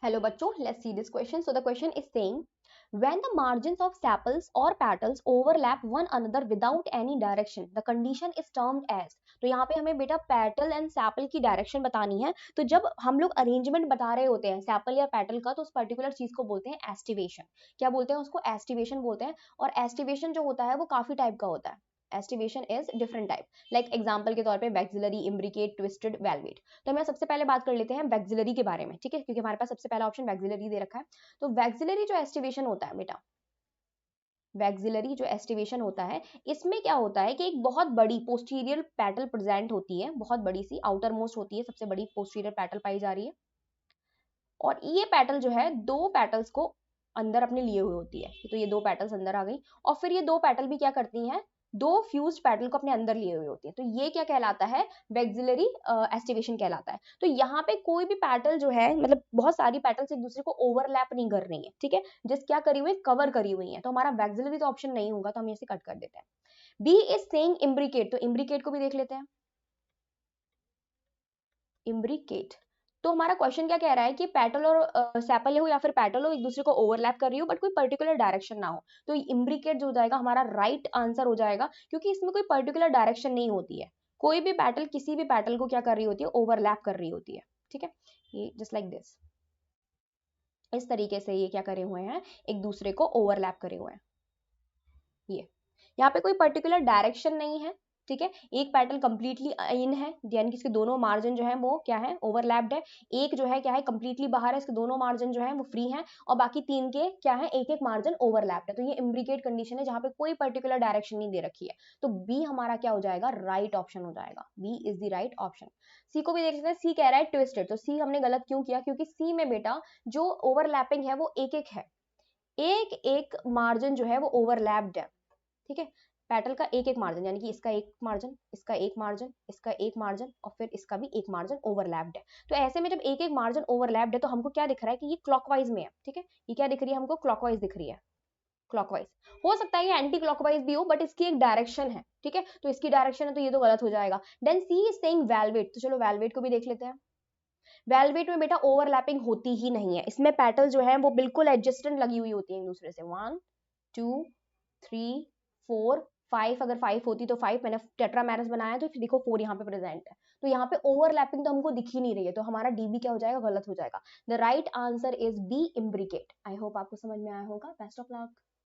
Hello bachcho, let's see this question. So the question is saying when the margins of sepals or petals overlap one another without any direction, the condition is termed as. तो यहाँ पे हमें बेटा petal and sepal की direction बतानी है. तो जब हम लोग अरेंजमेंट बता रहे होते हैं सेपल या पेटल का, तो उस पर्टिकुलर चीज को बोलते हैं एस्टिवेशन. क्या बोलते हैं उसको? एस्टिवेशन बोलते हैं. और एस्टिवेशन जो होता है वो काफी टाइप का होता है. Aestivation is different type. Like example के तौर पे वैक्सिलरी, इम्ब्रिकेट, ट्विस्टेड, वेलवेट. तो हम सबसे पहले बात कर लेते हैं वैक्सिलरी के बारे में, ठीक है, क्योंकि हमारे पास सबसे पहला ऑप्शन वैक्सिलरी दे रखा है. तो वैक्सिलरी जो एस्टिवेशन होता है बेटा, वैक्सिलरी जो एस्टिवेशन होता है, इसमें क्या होता है कि एक बहुत बड़ी पोस्टीरियर पैटल प्रेजेंट होती है, बहुत बड़ी सी आउटर मोस्ट होती है, सबसे बड़ी पोस्टीरियर पैटल पाई जा रही है. और ये पैटल जो है दो पैटल्स को अंदर अपने लिए हुए होती है. तो ये दो पैटल्स अंदर आ गई और फिर ये दो पैटल भी क्या करती हैं, दो फ्यूज्ड पैटल को अपने अंदर लिए हुए होती है. तो ये क्या कहलाता है? वैक्सिलरी एस्टिवेशन कहलाता है. तो यहाँ पे कोई भी पैटल जो है, मतलब बहुत सारी पैटल्स एक दूसरे को ओवरलैप नहीं कर रही है, ठीक है, जिस क्या करी हुई, कवर करी हुई है. तो हमारा वैक्सिलरी तो ऑप्शन नहीं होगा, तो हम इसे कट कर देते हैं. B is saying imbricate. तो इम्ब्रिकेट को भी देख लेते हैं. इम्ब्रिकेट. तो हमारा क्वेश्चन क्या कह रहा है कि पेटल और सेपल हो या फिर पेटल हो, एक दूसरे को ओवरलैप कर रही हो बट कोई पर्टिकुलर डायरेक्शन ना हो. तो इम्ब्रिकेट जो हो जाएगा हमारा राइट आंसर हो जाएगा, क्योंकि इसमें कोई पर्टिकुलर डायरेक्शन नहीं होती है. कोई भी पैटल किसी भी पैटल को क्या कर रही होती है? ओवरलैप कर रही होती है. ठीक है, ये जस्ट लाइक दिस, इस तरीके से ये क्या करे हुए हैं, एक दूसरे को ओवरलैप करे हुए हैं. ये यहाँ पे कोई पर्टिकुलर डायरेक्शन नहीं है, ठीक है. एक पैटल कंप्लीटली इन है, यानी कि इसके दोनों मार्जिन जो है वो क्या है, ओवरलैप्ड है. एक जो है क्या है, कंप्लीटली बाहर है, इसके दोनों मार्जिन जो है वो फ्री है. और बाकी तीन के क्या है, एक एक मार्जिन ओवरलैप्ड है. तो ये इम्ब्रिकेट कंडीशन है जहां पे कोई पर्टिकुलर डायरेक्शन नहीं दे रखी है. तो बी हमारा क्या हो जाएगा, राइट ऑप्शन हो जाएगा. B is the right option. C को भी देख सकते हैं. सी कह रहा है ट्विस्टेड. तो सी हमने गलत क्यों किया? क्योंकि सी में बेटा जो ओवरलैपिंग है वो एक एक है, एक एक मार्जिन जो है वो ओवरलैप्ड है, ठीक है. पेटल का एक एक मार्जिन, यानी कि इसका एक मार्जिन, इसका एक मार्जिन, इसका एक मार्जिन और फिर इसका भी एक मार्जिन ओवरलैप्ड है. तो ऐसे में जब एक एक मार्जिन ओवरलैप्ड है तो हमको क्या दिख रहा है कि ये क्लॉकवाइज में है, ठीक है. ये क्या दिख रही है हमको? क्लॉकवाइज दिख रही है. क्लॉकवाइज हो सकता है ये एंटी क्लॉकवाइज भी हो, बट इसकी एक डायरेक्शन है, ठीक है. तो इसकी डायरेक्शन है तो ये तो गलत हो जाएगा. Then C is saying velvet. तो चलो वेलवेट को भी देख लेते हैं. वेलवेट में बेटा ओवरलैपिंग होती ही नहीं है. इसमें पेटल जो है वो बिल्कुल एडजस्टेंट लगी हुई होती है एक दूसरे से. 1 2 3 4 5. अगर 5 होती तो 5, मैंने टेट्रामेरस बनाया तो फिर देखो 4 यहाँ पे प्रेजेंट है. तो यहाँ पे ओवरलैपिंग तो हमको दिख ही नहीं रही है, तो हमारा डीबी क्या हो जाएगा, गलत हो जाएगा. The right answer is B, imbricate. I hope आपको समझ में आया होगा. Best of luck.